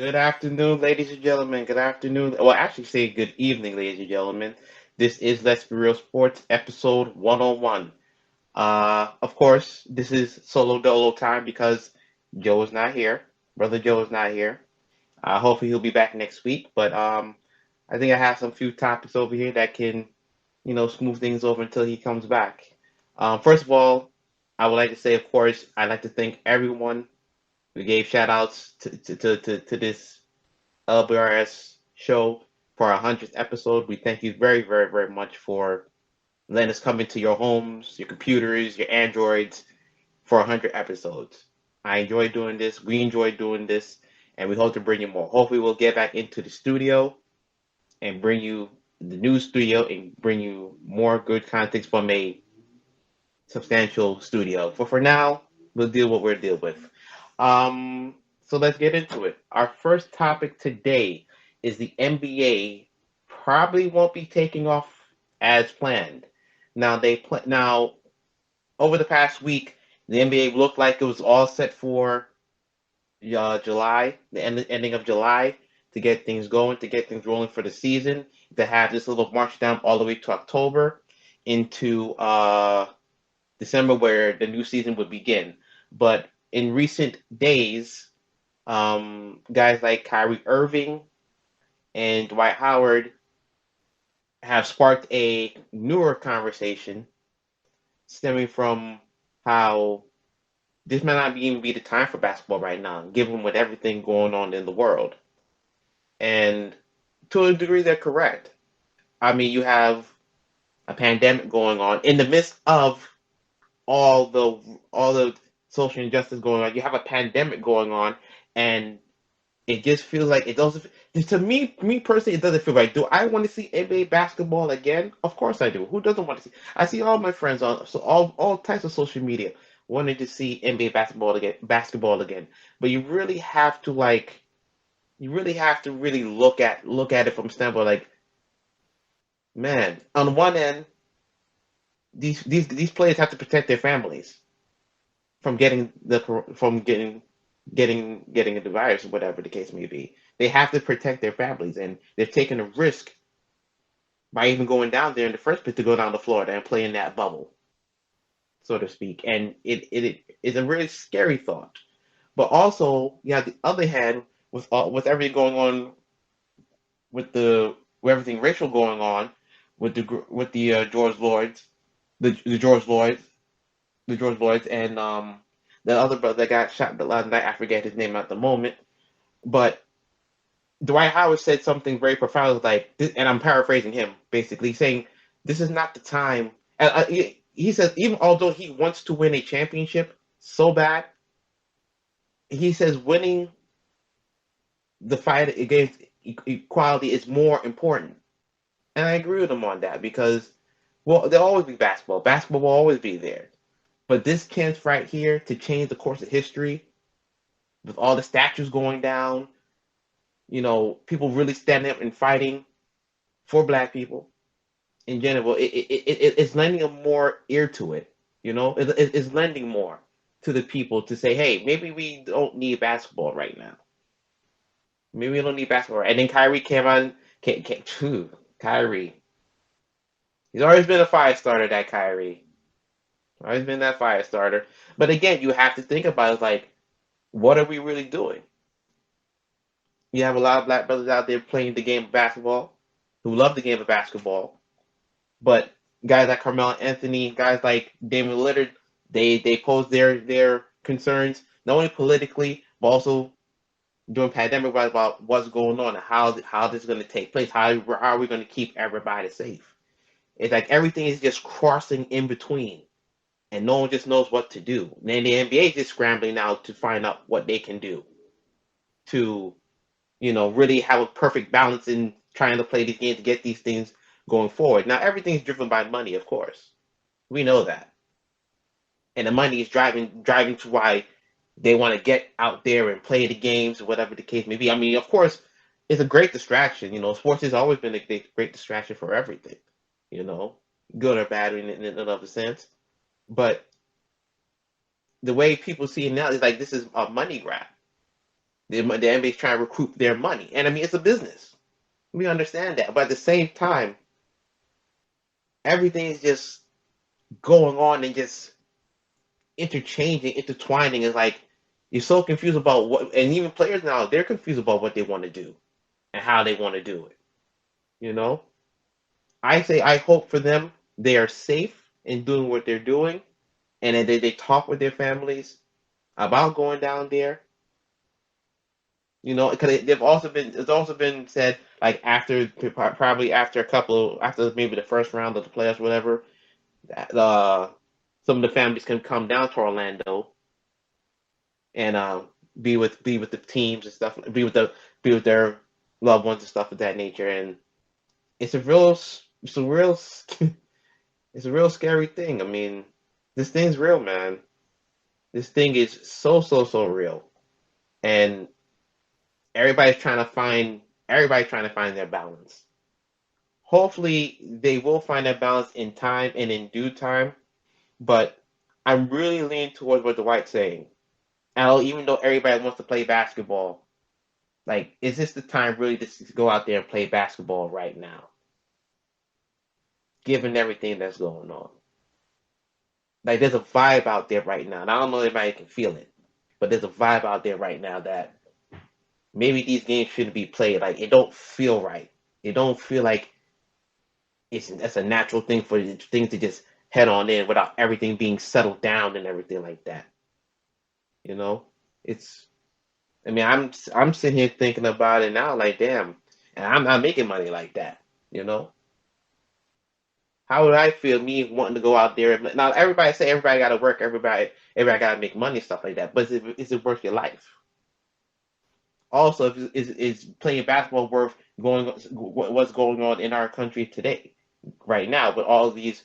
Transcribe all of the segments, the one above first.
Good afternoon, ladies and gentlemen. Good afternoon. Well, actually, say good evening, ladies and gentlemen. This is Let's Be Real Sports, episode 101. Of course, this is solo dolo time because Joe is not here. Brother Joe is not here. Hopefully, he'll be back next week. But I think I have some few topics over here that can, smooth things over until he comes back. First of all, I would like to say, of course, I'd like to thank everyone. We gave shout outs to this LBRS show for our 100th episode. We thank you very, very, very much for letting us come into your homes, your computers, your Androids for 100 episodes. I enjoy doing this. We enjoy doing this, and we hope to bring you more. Hopefully, we'll get back into the studio and bring you the new studio and bring you more good content from a substantial studio. But for now, we'll deal what we're dealing with. So let's get into it. Our first topic today is the NBA probably won't be taking off as planned. Now over the past week, the NBA looked like it was all set for July, ending of July, to get things going, to get things rolling for the season, to have this little march down all the way to October into December, where the new season would begin. But in recent days, guys like Kyrie Irving and Dwight Howard have sparked a newer conversation stemming from how this might not even be the time for basketball right now, given with everything going on in the world. And to a degree, they're correct. I mean, you have a pandemic going on in the midst of all the social injustice going on. You have a pandemic going on, and it just feels like it doesn't. To me personally, it doesn't feel right. Do I want to see NBA basketball again? Of course I do. Who doesn't want to see? I see all my friends on so all types of social media wanting to see NBA basketball again. But you really have to really look at it from standpoint like, man, on one end, these players have to protect their families from getting the virus or whatever the case may be. They have to protect their families, and they're taking a risk by even going down there in the first place to go down to Florida and play in that bubble, so to speak. And it is a really scary thought. But also, you have the other hand with everything going on with everything racial going on with the George Lloyds, the George Lloyds, the George Lloyds, and the other brother that got shot the last night. I forget his name at the moment, but Dwight Howard said something very profound, like, and I'm paraphrasing him, basically saying, "This is not the time." And he says, even although he wants to win a championship so bad, he says winning the fight against equality is more important. And I agree with him on that because, well, there'll always be basketball. Basketball will always be there. But this chance right here to change the course of history with all the statues going down, people really standing up and fighting for black people in general, it's lending a more ear to it. It's lending more to the people to say, hey, maybe we don't need basketball right now. Maybe we don't need basketball. And then Kyrie came on. Kyrie. He's always been a fire starter, that Kyrie. Always been that fire starter. But again, you have to think about it like, what are we really doing? You have a lot of black brothers out there playing the game of basketball who love the game of basketball. But guys like Carmelo Anthony, guys like Damian Lillard, they pose their concerns not only politically but also during pandemic about what's going on and how this is going to take place. How are we going to keep everybody safe? It's like everything is just crossing in between, and no one just knows what to do. And the NBA is just scrambling now to find out what they can do to, really have a perfect balance in trying to play these games to get these things going forward. Now, everything's driven by money, of course. We know that. And the money is driving to why they want to get out there and play the games or whatever the case may be. I mean, of course, it's a great distraction. Sports has always been a great distraction for everything, you know, good or bad in another sense. But the way people see it now is like this is a money grab. The NBA is trying to recoup their money, and I mean it's a business. We understand that, but at the same time, everything is just going on and just interchanging, intertwining. Is like you're so confused about what, and even players now they're confused about what they want to do and how they want to do it. You know, I say I hope for them they are safe in doing what they're doing, and then they talk with their families about going down there. You know, because they've also been it's also been said like after probably after a couple after maybe the first round of the playoffs, whatever. Some of the families can come down to Orlando and be with the teams and stuff, be with their loved ones and stuff of that nature. And it's a real it's a real it's a real scary thing. I mean, this thing's real, man. This thing is so real, and everybody's trying to find their balance. Hopefully, they will find that balance in time and in due time. But I'm really leaning towards what Dwight's saying. And even though everybody wants to play basketball, like, is this the time really to go out there and play basketball right now, given everything that's going on? Like, there's a vibe out there right now, and I don't know if anybody can feel it, but there's a vibe out there right now that maybe these games shouldn't be played. Like, it don't feel right. It don't feel like that's a natural thing for things to just head on in without everything being settled down and everything like that. You know, it's. I mean, I'm sitting here thinking about it now, like, damn, and I'm not making money like that. You know, how would I feel me wanting to go out there? Now, everybody say everybody got to work, everybody got to make money, stuff like that. But is it worth your life? Also, if, is playing basketball worth what's going on in our country today, right now, with all these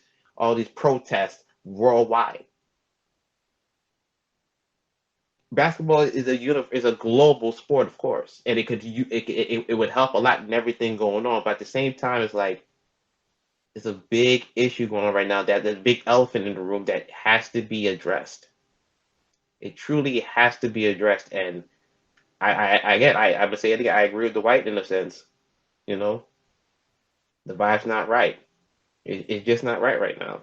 protests worldwide? Basketball is a global sport, of course, and it would help a lot in everything going on. But at the same time, it's like it's a big issue going on right now. That there's a big elephant in the room that has to be addressed. It truly has to be addressed, and I would say it again. I agree with the White in a sense. You know, the vibe's not right. It's just not right now.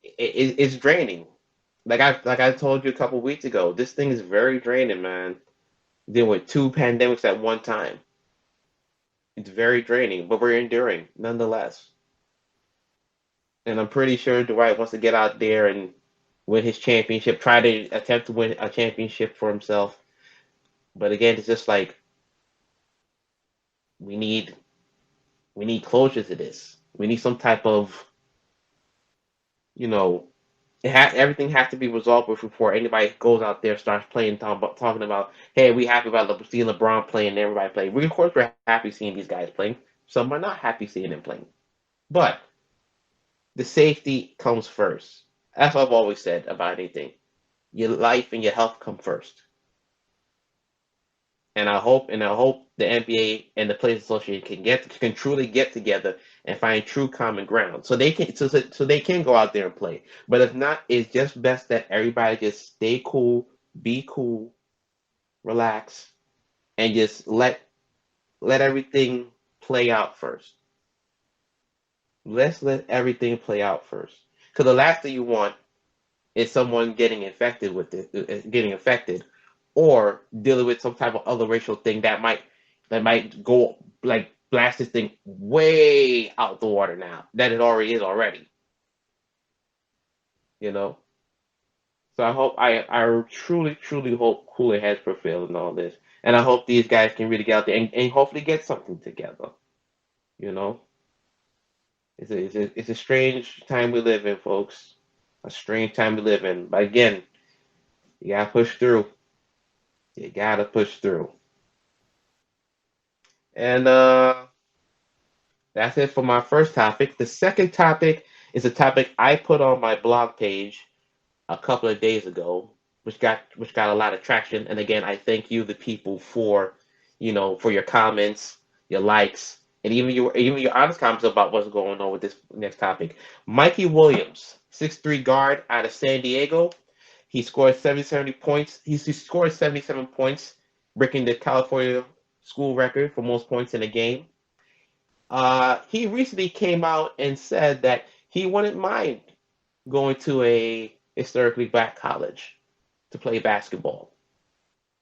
It's draining. Like I told you a couple weeks ago, this thing is very draining, man. Dealing with two pandemics at one time. It's very draining, but we're enduring nonetheless. And I'm pretty sure Dwight wants to get out there and win his championship, try to attempt to win a championship for himself. But again, it's just like we need we need closure to this. We need some type of, you know, everything has to be resolved before anybody goes out there and starts playing, talking about, hey, we happy about seeing LeBron playing and everybody playing. We, of course, we're happy seeing these guys playing. Some are not happy seeing them playing. But the safety comes first. That's what I've always said about anything. Your life and your health come first. And I hope the NBA and the Players Association can truly get together and find true common ground, so they can go out there and play. But if not, it's just best that everybody just stay cool, be cool, relax, and just let everything play out first. Let's let everything play out first. Because the last thing you want is someone getting affected, or dealing with some type of other racial thing that might go like blast this thing way out the water now that it already is already. You know. So I truly hope cooler heads prevail in all this, and I hope these guys can really get out there and hopefully get something together. You know. It's a strange time we live in, folks. A strange time we live in. But again, you gotta push through. You gotta push through. And that's it for my first topic. The second topic is a topic I put on my blog page a couple of days ago, which got a lot of traction. And again, I thank you, the people, for your comments, your likes, and even your honest comments about what's going on with this next topic. Mikey Williams, 6'3" guard out of San Diego. He scored 77 points. He scored 77 points, breaking the California school record for most points in a game. He recently came out and said that he wouldn't mind going to a historically black college to play basketball.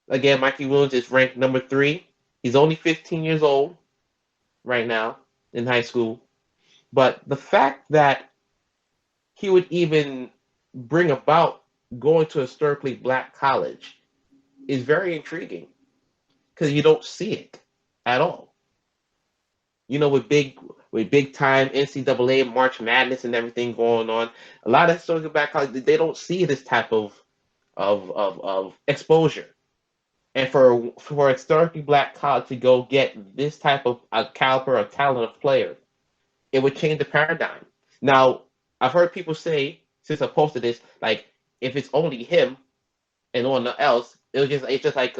Again, Mikey Williams is ranked number 3. He's only 15 years old right now in high school. But the fact that he would even bring about going to a historically black college is very intriguing because you don't see it at all. With big time NCAA March Madness and everything going on, a lot of historically black colleges they don't see this type of exposure. And for a historically black college to go get this type of a caliber or talent of player, it would change the paradigm. Now, I've heard people say since I posted this, like if it's only him and no one else, it's just like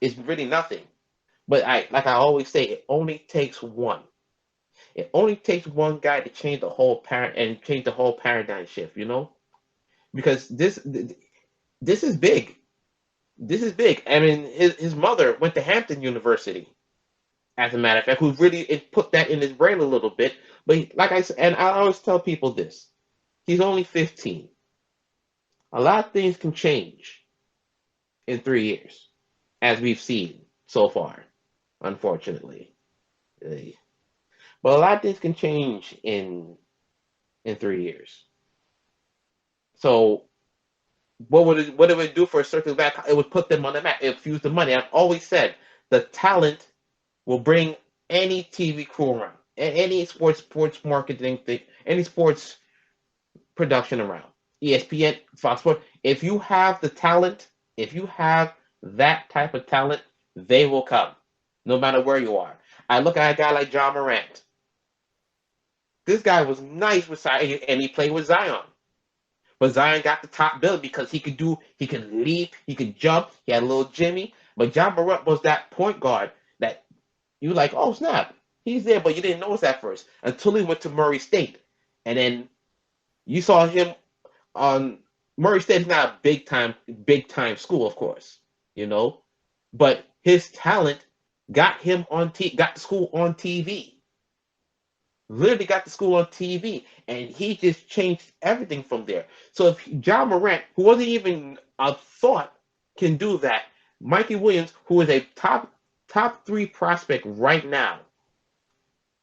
it's really nothing. But I always say, it only takes one. It only takes one guy to change the whole paradigm shift, because this is big. This is big. I mean, his mother went to Hampton University, as a matter of fact, who really put that in his brain a little bit. But like I said, and I always tell people this, he's only 15. A lot of things can change in 3 years, as we've seen so far, unfortunately. But a lot of things can change in 3 years. So what it would do for a circle back? It would put them on the map. It would fuse the money. I've always said the talent will bring any TV crew around, any sports marketing thing, any sports production around. ESPN, Fox Sports. If you have the talent, if you have that type of talent, they will come, no matter where you are. I look at a guy like John Morant. This guy was nice with Zion, and he played with Zion. But Zion got the top bill because he could leap, he could jump, he had a little Jimmy. But John Morant was that point guard that you were like, oh snap, he's there, but you didn't notice that first until he went to Murray State. And then you saw him on Murray State is not a big time school, of course, but his talent got got the school on TV. Literally got the school on TV, and he just changed everything from there. So if John Morant, who wasn't even a thought, can do that, Mikey Williams, who is a top 3 prospect right now,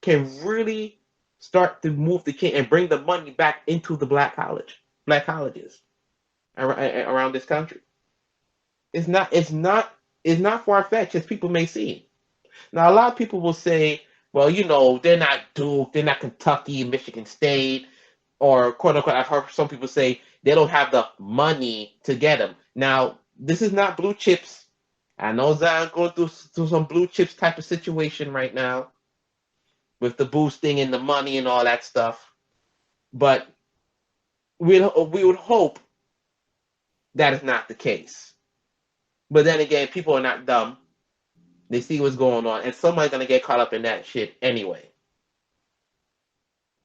can really start to move the chain and bring the money back into the black colleges around this country. It's not far fetched as people may seem. Now a lot of people will say, well, they're not Duke, they're not Kentucky, Michigan State, or quote unquote, I've heard some people say they don't have the money to get them. Now, this is not blue chips. I know Zion's going through some blue chips type of situation right now with the boosting and the money and all that stuff. But we would hope that is not the case. But then again, people are not dumb. They see what's going on, and somebody's gonna get caught up in that shit anyway.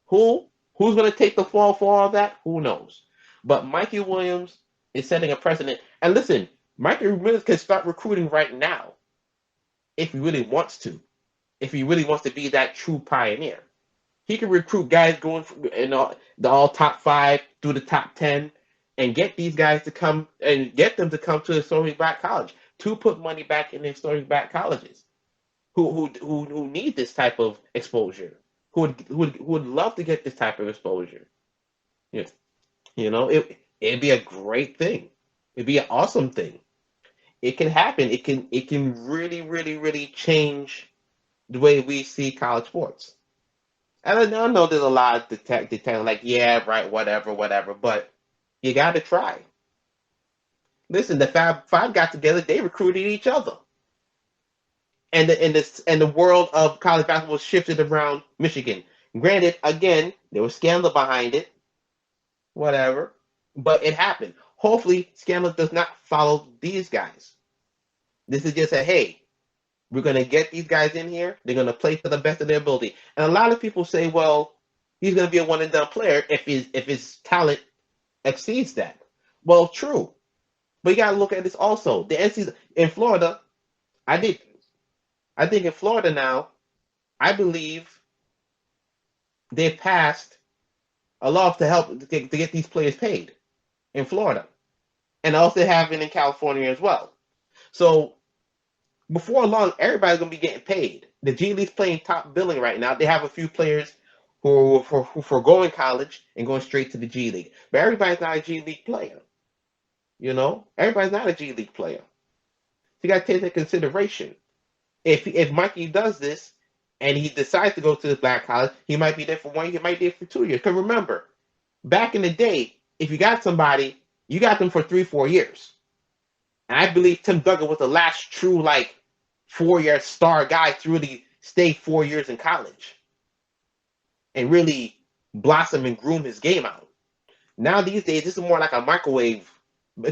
Who's gonna take the fall for all that? Who knows? But Mikey Williams is setting a precedent. And listen, Mikey Williams can start recruiting right now if he really wants to. If he really wants to be that true pioneer, he can recruit guys going from the all top 5 through the top 10, and get these guys to come and get them to come to the historic black college, to put money back in the historic black colleges who need this type of exposure, who would love to get this type of exposure. It'd be a great thing. It'd be an awesome thing. It can happen. It can really, really, really change the way we see college sports. And I know there's a lot of detailing, like, yeah, right, whatever, but you got to try. Listen, the Fab Five got together. They recruited each other, and the world of college basketball shifted around Michigan. Granted, again, there was scandal behind it, whatever, but it happened. Hopefully, scandal does not follow these guys. This is just hey, we're going to get these guys in here. They're going to play to the best of their ability. And a lot of people say, well, he's going to be a one and done player if his talent exceeds that. Well, true, but you gotta look at this also. The NCAA in Florida, I did. I think in Florida now, I believe they passed a law to help to get these players paid in Florida, and also have it in California as well. So before long, everybody's gonna be getting paid. The G League's playing top billing right now. They have a few players who foregoing college and going straight to the G League, but everybody's not a G League player. Everybody's not a G League player. So you got to take that into consideration. If Mikey does this and he decides to go to the black college, he might be there for 1 year, he might be there for 2 years. Because remember, back in the day, if you got somebody, you got them for 3-4 years. And I believe Tim Duggan was the last true 4-year star guy to really stay 4 years in college and really blossom and groom his game out. Now these days, this is more like a microwave.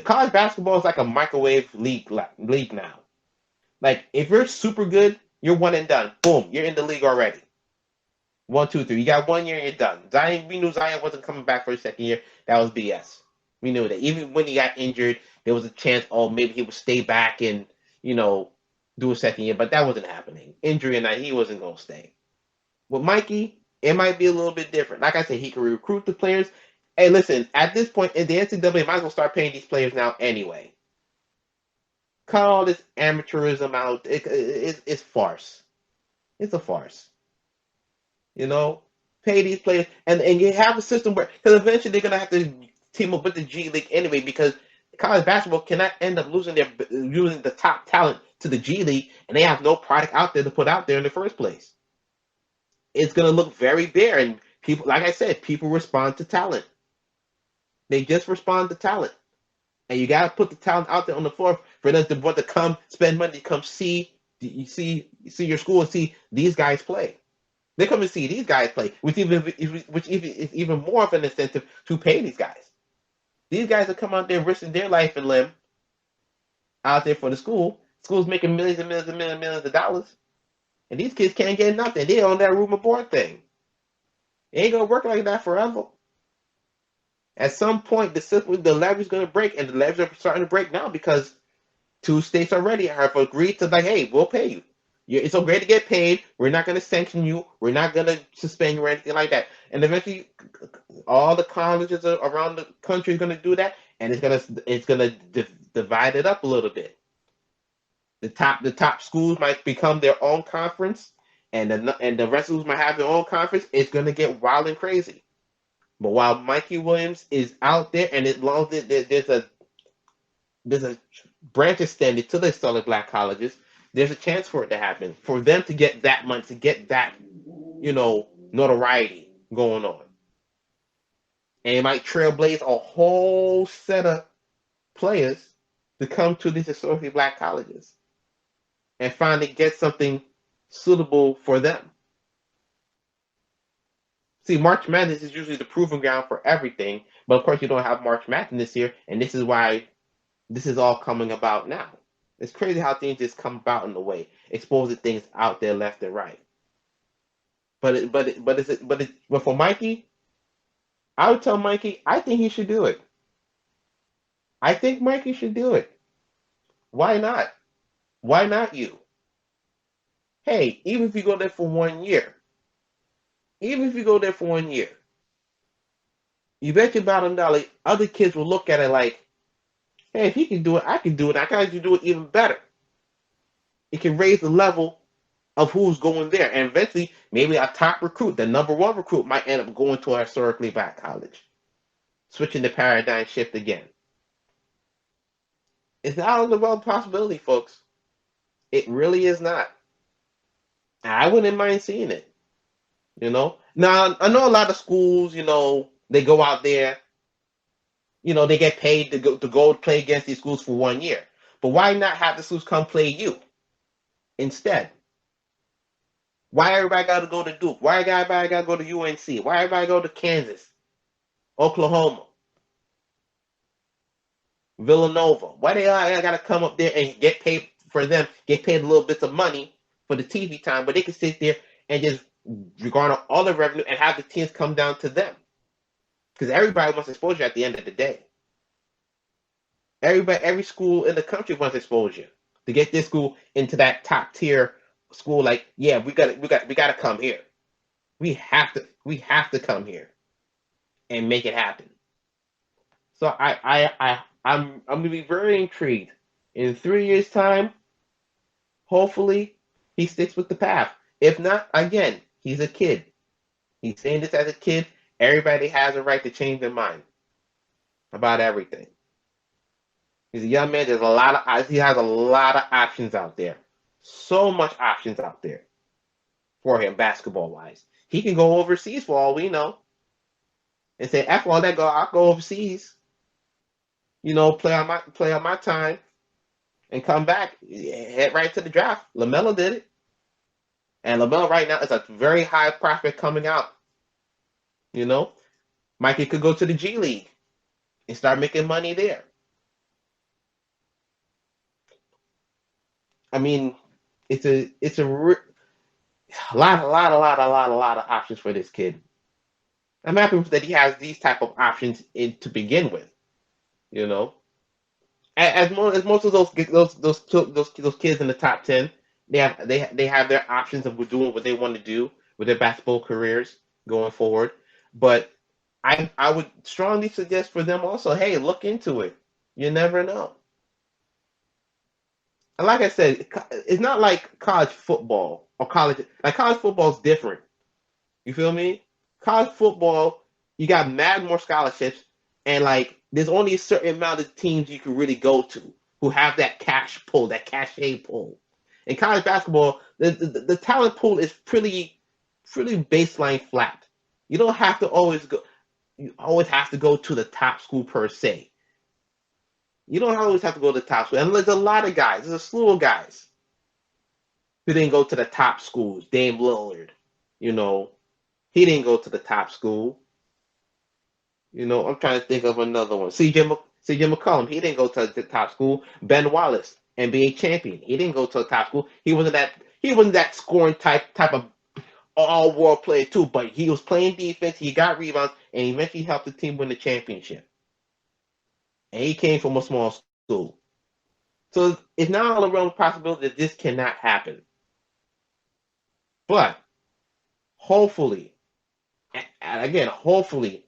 College basketball is like a microwave league now. Like if you're super good, you're one and done. Boom, you're in the league already. 1, 2, 3. You got 1 year and you're done. We knew Zion wasn't coming back for his second year. That was BS. We knew that. Even when he got injured, there was a chance, maybe he would stay back and, do a second year, but that wasn't happening. Injury or not, he wasn't going to stay. With Mikey, it might be a little bit different. Like I said, he can recruit the players. Hey, listen, at this point, in the NCAA might as well start paying these players now anyway. Cut all this amateurism out. It's farce. It's a farce. Pay these players. And you have a system where, because eventually they're going to have to team up with the G League anyway, because college basketball cannot end up losing the top talent to the G League, and they have no product out there to put out there in the first place. It's going to look very bare, and people, like I said, people respond to talent. They just respond to talent. And you got to put the talent out there on the floor for them to want to come spend money, come see your school and see these guys play. They come and see these guys play, which is even more of an incentive to pay these guys. These guys are coming out there risking their life and limb out there for the school. School's making millions and millions and millions and millions of dollars. And these kids can't get nothing. They're on that room and board thing. It ain't going to work like that forever. At some point, the levee's going to break, and the levees are starting to break now because 2 states already have agreed to, hey, we'll pay you. It's okay to get paid. We're not going to sanction you. We're not going to suspend you or anything like that. And eventually, all the colleges around the country are going to do that, and it's going to divide it up a little bit. The top schools might become their own conference, and the rest of schools might have their own conference. It's going to get wild and crazy. But while Mikey Williams is out there, and as long as there's a branch extended to the solid black colleges, there's a chance for it to happen, for them to get that money, to get that, notoriety going on. And it might trailblaze a whole set of players to come to these historically black colleges and finally get something suitable for them. See, March Madness is usually the proving ground for everything, but of course you don't have March Madness this year, and this is why this is all coming about now. It's crazy how things just come about in the way, exposing things out there left and right. But for Mikey, I would tell Mikey, I think he should do it. I think Mikey should do it. Why not? Why not you? Hey, even if you go there for 1 year, you bet your bottom dollar, other kids will look at it like, hey, if he can do it, I can do it. I can actually do it even better. It can raise the level of who's going there. And eventually, maybe a top recruit, the number 1 recruit, might end up going to a historically black college. Switching the paradigm shift again. It's not on the realm of possibility, folks. It really is not. I wouldn't mind seeing it. Now, I know a lot of schools, they go out there, they get paid to go play against these schools for 1 year. But why not have the schools come play you instead? Why everybody got to go to Duke? Why everybody got to go to UNC? Why everybody go to Kansas, Oklahoma, Villanova? Why they all got to come up there and get paid for them, get paid a little bits of money for the TV time, but they can sit there and just garner all the revenue and have the teams come down to them? Because everybody wants exposure at the end of the day. Every school in the country wants exposure. To get this school into that top tier school, like, yeah, we gotta come here. We have to come here and make it happen. So I'm gonna be very intrigued. In 3 years' time, hopefully he sticks with the path. If not, again, he's a kid. He's saying this as a kid. Everybody has a right to change their mind about everything. He's a young man. He has a lot of options out there. So much options out there for him basketball wise. He can go overseas for all we know and say, "F all that, I'll go overseas. Play on my time and come back, head right to the draft." LaMelo did it, and LaMelo right now is a very high prospect coming out. You know, Mikey could go to the G League and start making money there. I mean, it's a lot of options for this kid. I'm happy that he has these type of options to begin with. You know, as most of those kids in the top 10, they have their options of doing what they want to do with their basketball careers going forward. But I would strongly suggest for them also, hey, look into it. You never know. And like I said, it's not like college football or college. Like college football is different. You feel me? College football, you got mad more scholarships, and like there's only a certain amount of teams you can really go to who have that cash pull, that cachet pull. In college basketball, the talent pool is pretty baseline flat. You don't have to always go. You always have to go to the top school per se. You don't always have to go to the top school. And there's a lot of guys. There's a slew of guys who didn't go to the top schools. Dame Lillard, you know, he didn't go to the top school. I'm trying to think of another one. CJ McCollum, he didn't go to the top school. Ben Wallace, NBA champion, he didn't go to the top school. He wasn't that scoring type of all world player too, but he was playing defense. He got rebounds and eventually helped the team win the championship. And he came from a small school, so it's not all around the possibility that this cannot happen. But hopefully, and again, hopefully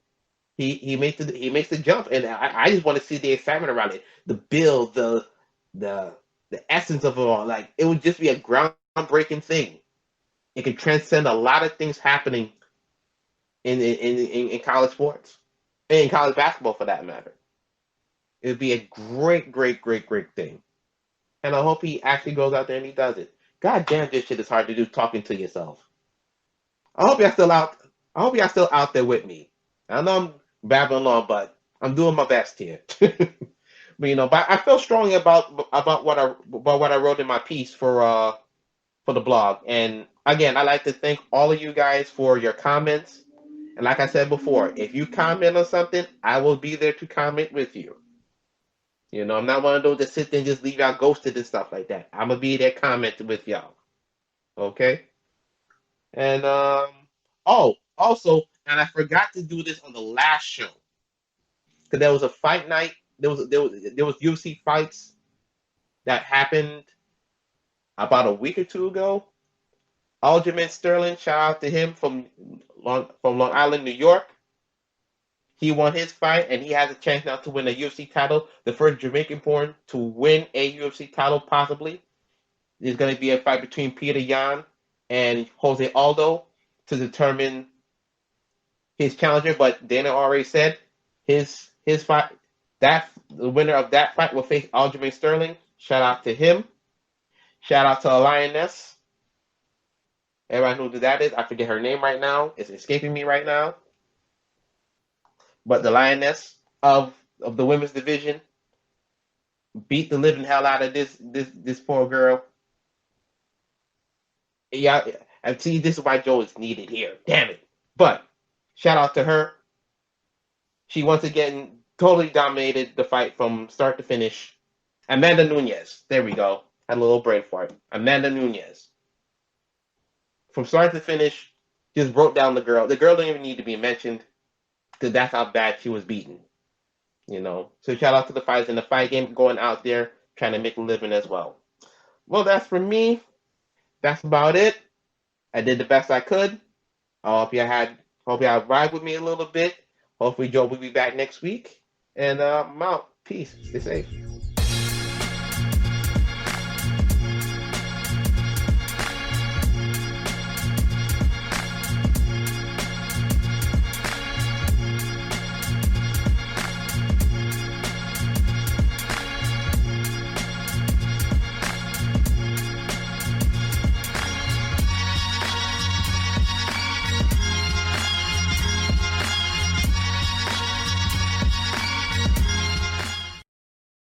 he makes the jump, and I just want to see the excitement around it, the build, the the essence of it all. Like it would just be a groundbreaking thing. It can transcend a lot of things happening in college sports, and in college basketball for that matter. It would be a great, great, great, great thing, and I hope he actually goes out there and he does it. God damn, this shit is hard to do talking to yourself. I hope y'all still out. I hope y'all still out there with me. I know I'm babbling on, but I'm doing my best here. But I feel strongly about what I wrote in my piece for the blog. And again, I'd like to thank all of you guys for your comments. And like I said before, if you comment on something, I will be there to comment with you. I'm not one of those that sit there and just leave y'all ghosted and stuff like that. I'm gonna be there commenting with y'all. Okay? And also, and I forgot to do this on the last show because there was a fight night. There was UFC fights that happened about a week or two ago. Aljamain Sterling, shout out to him from Long Island, New York. He won his fight, and he has a chance now to win a UFC title. The first Jamaican-born to win a UFC title, possibly. There's going to be a fight between Peter Yan and Jose Aldo to determine his challenger. But Dana already said his fight, the winner of that fight will face Aljamain Sterling. Shout out to him. Shout out to a Lioness. Everyone knows who that is. I forget her name right now. It's escaping me right now. But the Lioness of the women's division beat the living hell out of this poor girl. Yeah, and see, this is why Joe is needed here. Damn it. But shout out to her. She once again totally dominated the fight from start to finish. Amanda Nunes. There we go. Had a little brain fart. Amanda Nunes. From start to finish, just broke down the girl. The girl don't even need to be mentioned because that's how bad she was beaten. So shout out to the fighters in the fight game going out there trying to make a living as well. Well, that's for me. That's about it. I did the best I could. I hope you had ride with me a little bit. Hopefully Joe will be back next week. And I'm out. Peace. Stay safe.